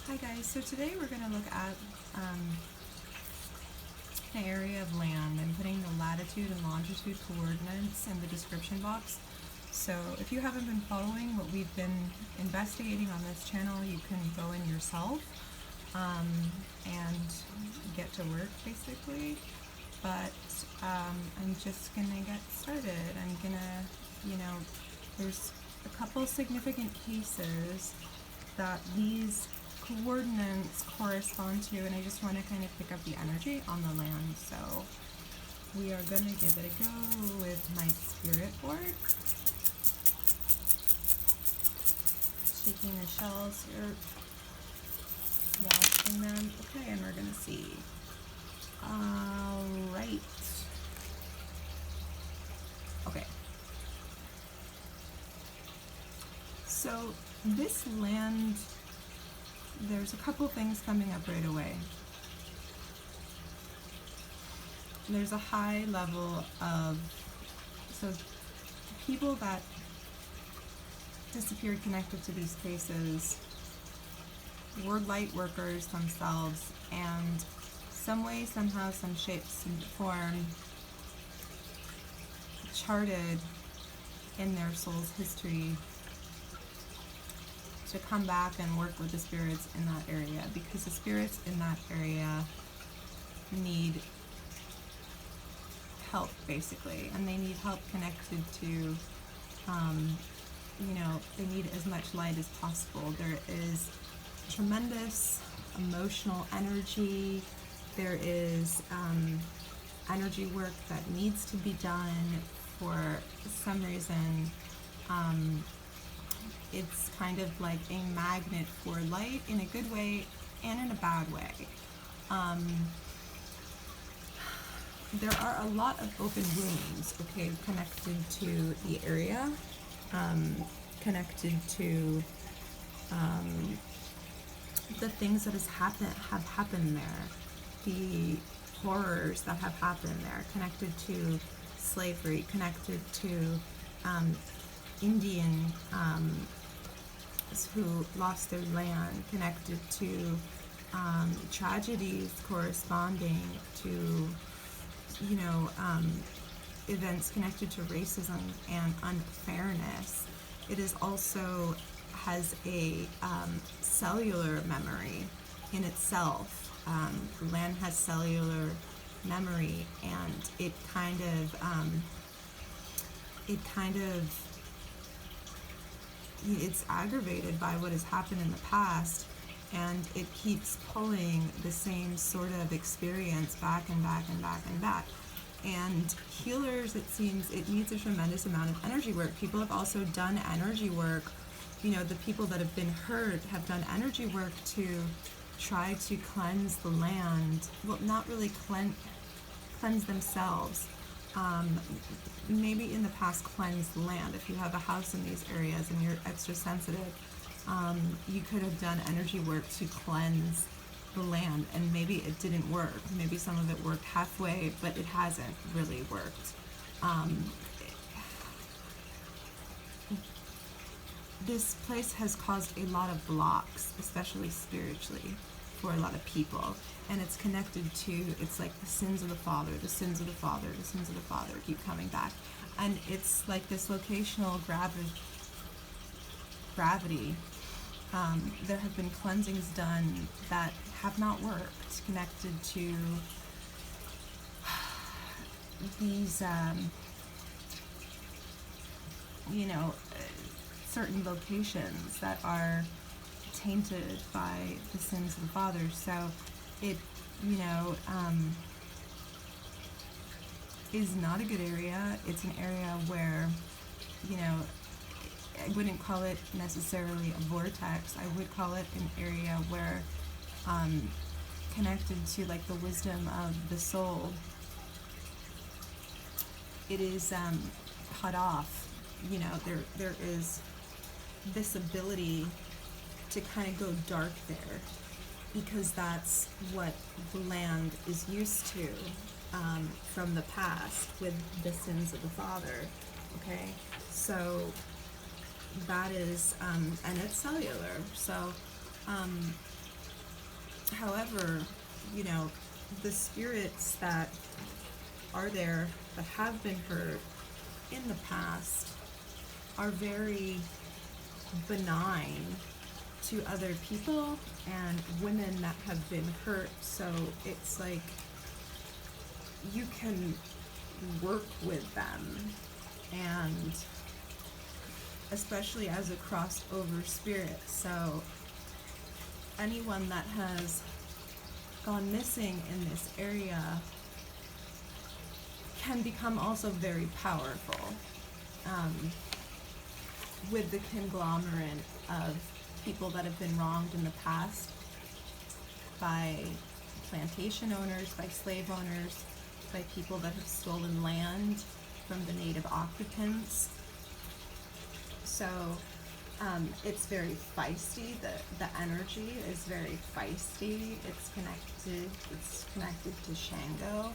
Hi guys, so today we're going to look at an area of land. I'm putting the latitude and longitude coordinates in the description box. So if you haven't been following what we've been investigating on this channel, you can go in yourself and get to work basically. But I'm just going to get started. I'm going to, there's a couple significant cases that these coordinates correspond to, and I just want to kind of pick up the energy on the land. So we are going to give it a go with my spirit board. Shaking the shells here, watching them. Okay, and we're going to see. Alright. Okay. So this land, there's a couple things coming up right away. There's a high level of, so people that disappeared connected to these cases were light workers themselves, and some way, somehow, some shape, some form charted in their soul's history to come back and work with the spirits in that area, because the spirits in that area need help basically, and they need help connected to, they need as much light as possible. There is tremendous emotional energy. There is energy work that needs to be done. For some reason, it's kind of like a magnet for light in a good way and in a bad way. There are a lot of open wounds, okay, connected to the area, connected to the things that have happened there, the horrors that have happened there, connected to slavery, connected to Indian who lost their land, connected to tragedies corresponding to, events connected to racism and unfairness. It is also has a cellular memory in itself. Land has cellular memory, and it kind of it's aggravated by what has happened in the past, and it keeps pulling the same sort of experience back and back and back and back. And healers, it seems, it needs a tremendous amount of energy work. People have also done energy work. The people that have been hurt have done energy work to try to cleanse the land. Well, not really cleanse themselves. Maybe in the past cleanse the land. If you have a house in these areas and you're extra sensitive, you could have done energy work to cleanse the land, and maybe it didn't work. Maybe some of it worked halfway, but it hasn't really worked. This place has caused a lot of blocks, especially spiritually, for a lot of people, and it's connected to, it's like the sins of the father, the sins of the father, the sins of the father keep coming back, and it's like this locational gravity. There have been cleansings done that have not worked, connected to these, certain locations that are tainted by the sins of the father. So it, is not a good area. It's an area where, I wouldn't call it necessarily a vortex. I would call it an area where, connected to like the wisdom of the soul, it is cut off. There is this ability to kind of go dark there, because that's what the land is used to from the past with the sins of the father. Okay, so that is, and it's cellular. So However, you know, the spirits that are there that have been hurt in the past are very benign to other people and women that have been hurt. So it's like you can work with them, and especially as a crossed over spirit. So anyone that has gone missing in this area can become also very powerful, with the conglomerate of people that have been wronged in the past by plantation owners, by slave owners, by people that have stolen land from the native occupants. So it's very feisty. The energy is very feisty. It's connected to Shango,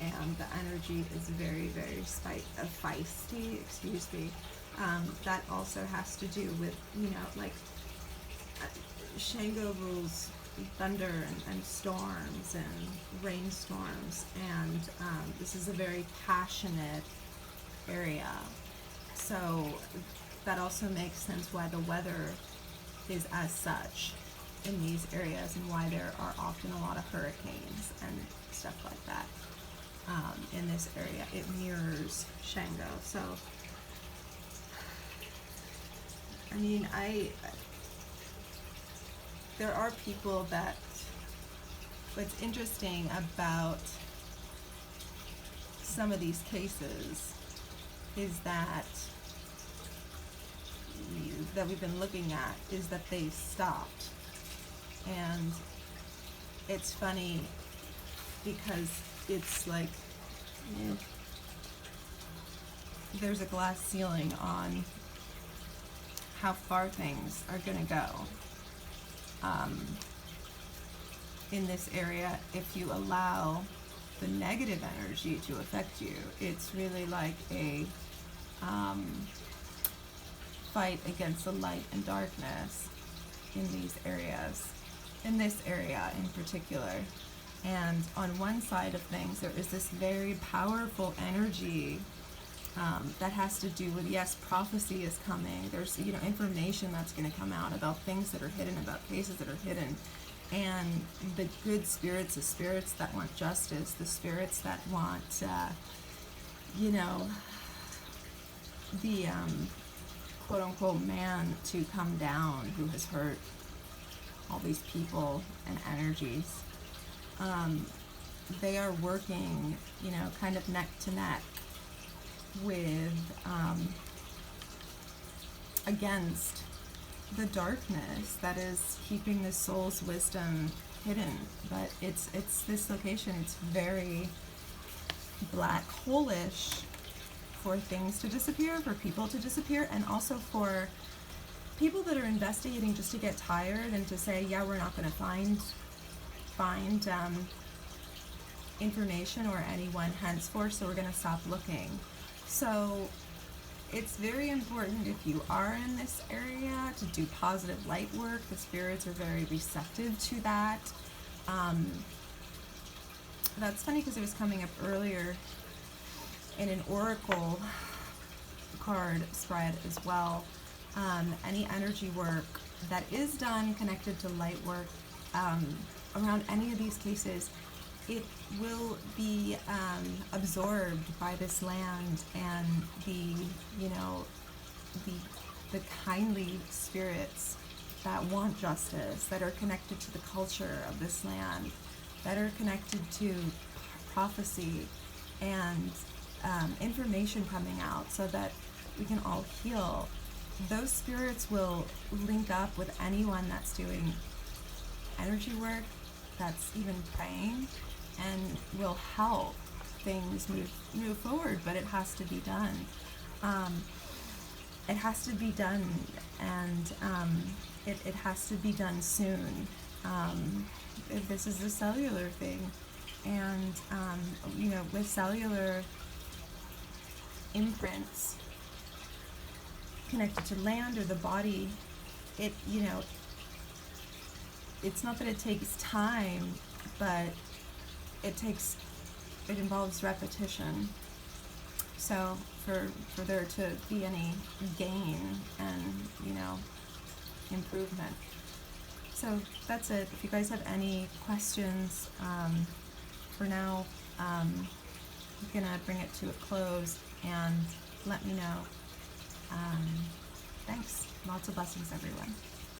and the energy is very, very feisty. Excuse me. That also has to do with, you know, like Shango rules thunder and storms and rainstorms, and this is a very passionate area. So that also makes sense why the weather is as such in these areas, and why there are often a lot of hurricanes and stuff like that in this area. It mirrors Shango. So I mean, there are people that, what's interesting about some of these cases is that we've been looking at is that they stopped. And it's funny because it's like there's a glass ceiling on how far things are going to go in this area if you allow the negative energy to affect you. It's really like a fight against the light and darkness in these areas, in this area in particular. And on one side of things, there is this very powerful energy that has to do with, yes, prophecy is coming. There's, you know, information that's going to come out about things that are hidden, about cases that are hidden. And the good spirits, the spirits that want justice, the spirits that want, you know, the quote-unquote man to come down who has hurt all these people and energies. They are working, you know, kind of neck to neck with against the darkness that is keeping the soul's wisdom hidden. But it's this location, it's very black hole-ish for things to disappear, for people to disappear, and also for people that are investigating just to get tired and to say, yeah, we're not going to find information or anyone henceforth, so we're going to stop looking. So it's very important, if you are in this area, to do positive light work. The spirits are very receptive to that. That's funny because it was coming up earlier in an oracle card spread as well. Any energy work that is done connected to light work around any of these cases, it will be absorbed by this land and the, you know, the kindly spirits that want justice, that are connected to the culture of this land, that are connected to prophecy and information coming out so that we can all heal. Those spirits will link up with anyone that's doing energy work, that's even praying, and will help things move forward. But it has to be done. It has to be done, and it has to be done soon. This is a cellular thing, and you know, with cellular imprints connected to land or the body, it, you know, it's not that it takes time, but it involves repetition. So for there to be any gain and, you know, improvement. So that's it. If you guys have any questions, for now, I'm gonna bring it to a close and let me know. Thanks. Lots of blessings, everyone.